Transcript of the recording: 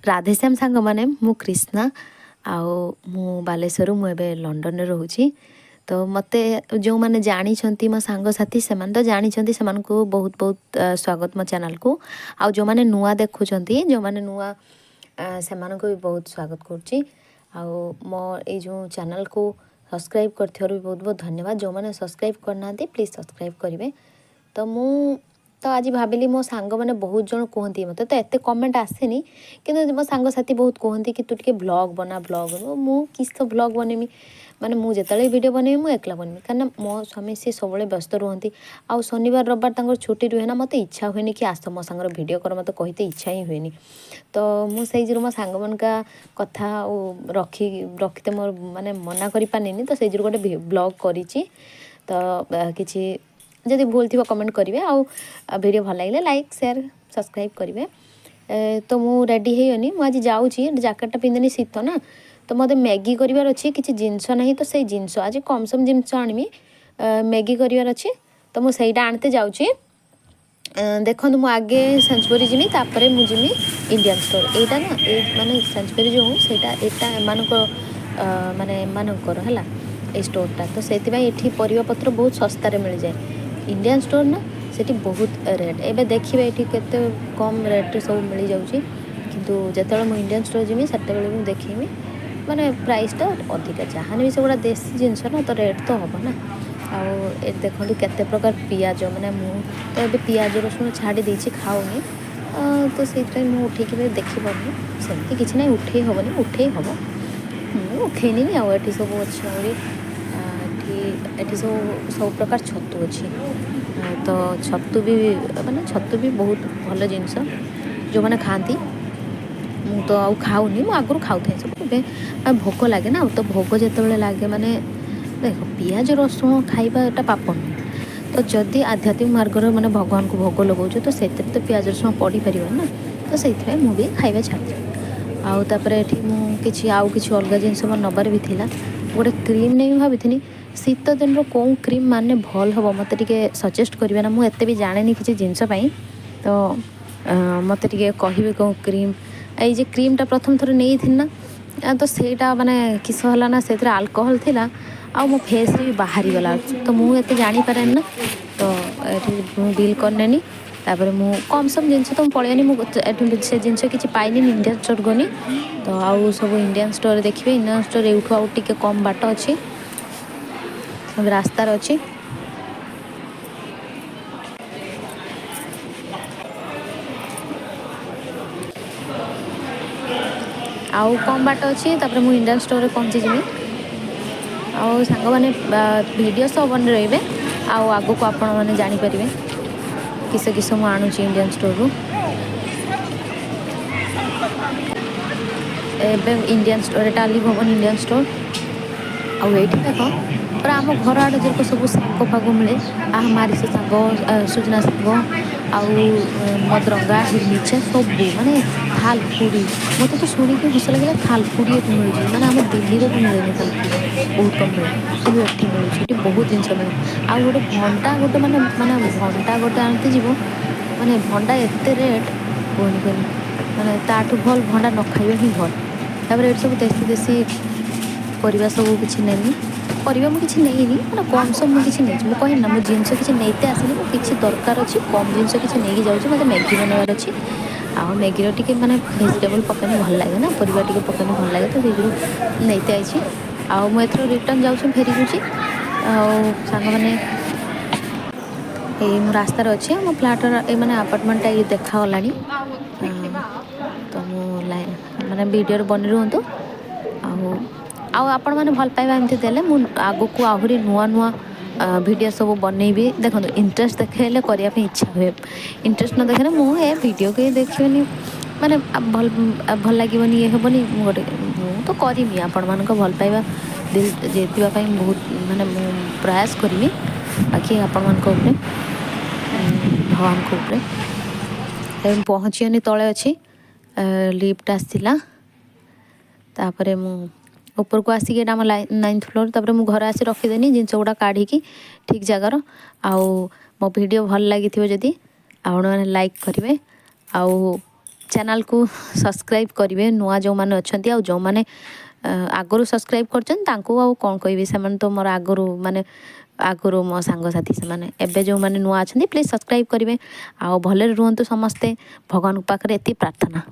राधेश्याम सांग मैंने मु कृष्णा आउ मु बालेश्वर मुझे लंडन में रोचे। तो मत जो मैंने जानी मो सांगसाथी से तो जानी से बहुत बहुत स्वागत मो चैनल को। आउ जो मैंने नुआ देखुं जो मैंने नुआ से भी बहुत स्वागत करुच्ची। आउ मो ये जो चैनल को सब्सक्राइब कर बहुत बहुत धन्यवाद। जो मैंने सब्सक्राइब करना प्लीज़ सब्सक्राइब करेंगे। तो तो आज भाविली मो सांग मैंने बहुत जन कहती मत तो एत कमेंट आसेनी कि मो सांगसाथी बहुत कहती कि तू टे ब्लॉग बना मु किस तो ब्लॉग बनमी माने मुझे वीडियो बनमी मुझे एकला बनमी कारण मो स्वामी सी सब व्यस्त रुहति। आउ शनिवार रविवार तक छुट्टी रुहे ना मत इच्छा हुए कि आस मो सांगर वीडियो कर मत कहते इच्छा ही हुए। तो मुझे मो सांग मान का कथा रखते मोर माने मना कर पानी तो से गोटे ब्लॉग करी। तो किसी जदि भूल थी कमेंट करेंगे आउ वीडियो भल लगे लाइक शेयर सब्सक्राइब करेंगे। तो मु रेडी होनी मुझे जाऊँ जैकेटा पिंधनी शीत ना तो मत मैगी करार अच्छी किसी जिनस ना तो से जिनस आज कम सम जिनस आनमी मैगी करार अच्छी। तो मुझे आनते जाऊँगी देखो मुझे आगे सेंचुरी जीमी तापर मुझे इंडियन स्टोर यहाँ ना माने सेंचुरी जो हूँ सहीटा यहाँ माने एमानकर है ये स्टोरटा। तो से परिवा पत्र बहुत सस्तार मिल जाए। इंडियन स्टोर ना सेठी बहुत रेट एवं देखिए ये केते कम रेट सब मिल जाऊँगी किंतु जिते मुझे इंडियन स्टोर जीमी से मुझे देखी माने प्राइसटा अधिका जहाँ भी से गुड़ा देसी जिनस ना तो रेट तो हम ना। आउ देखो केते प्रकार पियाज माने मु तो ये पियाज रसुण छाड़ी देछि खाऊनी तो से उठे देखिपारे सेमती किसी ना उठे हेनी उठे हम उठेनी आउ ये सब अच्छे ये सब प्रकार छतु अच्छी। तो छतु भी माने छतु भी बहुत भल जिनस जो मैंने खाती मु तो आउ खाऊनी मु आगुरी खाऊे सब भोग लगे ना तो भोग जिते लगे माने देख पियाज रसुण खाइबाटा पाप नुह। तो जदि आध्यात्मिक मार्ग माने भगवान को भोग लगाऊँ तो से तो पियाज रसुण पड़ पार ना तो से मुझे खाଇବା छाड़ी। आउ तापर ये आउ कि अलग जिनस मोर नबार भी थिला गोटे क्रीम नहीं भावी शीत दिन कौ क्रीम माने भल हम मत सजेस्ट करेंगे ना मुझे भी जाने किसी जिनसपाई। तो मत कहे कौन क्रीम ये क्रीमटा प्रथम थर नहीं ना तो सेटा माने किस ना से आल्कोहल थिला आ मो फेस भी बाहरी गला तो मुझे जानीपारे ना। तो ये बिल करनी तापर मु कम सम जिनस तो पलैनी मुझे जिनस किसी पाइनि इंडियन स्टोर गनी। तो आउ सब इंडियन स्टोर देखिए इंडियन स्टोर यूठू आउ टे कम बाट अच्छी रास्तार अच्छी। आउ कम बाट अच्छी तापर मु इंडियन स्टोर रे पहुँची जिमी आउ सांग माने वीडियो सब बन रही आउ आगो को आपण माने जानी परिबे किस किस मु आणुची इंडियन स्टोर रु एबे इंडियन स्टोर एटा अली भवन इंडियन स्टोर आउ एठी देखो पर आम घर आड़े जो सब शाग फाग मिले मारिच शाग सुजना शाग आउ मदरंगा हिरमिचा सब माने थालकुड़ी मत तो शुणी हस लगे थालकुड़ी ये मिलूँ मैंने आम दिल्ली में भी मिले थालकुड़ी बहुत कम मिले सब ये मिलूँ बहुत जिनस मिले। आउ गोटे भंटा गोटे माने माने भंटा गोटे आनते जीव माने भंटा एत रेट कहनी कहनी माने ताठू भल भंटा न खाइबा ही भल। तापर ये सब देसी देसी परिवा सब किसी नेनी परिवा मुझे किसी नहीं मैंने कम सम मुझे किसी नहीं कह ना मुझे जिनस किसी नहींते आसनी किसी दरकार अच्छी कम जिनस किसी नहीं जाऊँगी मतलब मैगी बनवार अच्छी आउ मैगी टे मैंने भेजिटेबल पकाने भल लगे ना परिवा टे पकाने भल लगे तो से नहींते आई आउ मुझे रिटर्न जाऊँ फेरी दूसरी आउ सांग मैंने ये रास्तार अच्छे मो फ्लाटर ये मैंने आपार्टमेंटा ये देखागला तो मु माने वीडियो बन रुहतु आउ आपण मैंने भल पाइबा एमती देले मु आगो को आहरी नुआ नुआ वीडियो सब बनईबी देखो इंटरेस्ट देखेले करने इच्छा हुए इंटरेस्ट न देखे मुझे वीडियो के देखनी माने भल भल लगे ये हेनी गोटे तो करमी आपण मान भल पाइबा दिल जीतवाई बहुत माने प्रयास करी बाकी आपण मान भगवान को पहुँचीनी तले अच्छी लिफ्ट आसला तापर मु ऊपर को आसिक आम 9th फ्लोर तापर मु घर आसी रखीदेनी जिनस गुड़ा काढ़ी ठीक जगार आउ मो वीडियो भल लगी जदि आपण मैंने लाइक करेंगे आउ चैनल को सब्सक्राइब करेंगे नुआ जो मैंने अच्छा आ जो मैंने आगु सब्सक्राइब कर कौन कहि से तो मोर आगु माने आगु मो सांगसाथी से माने एबे जो मैंने नुआ अच्छा प्लीज सब्सक्राइब करेंगे आ भले रुहतु समस्ते भगवान पाखे एति प्रार्थना।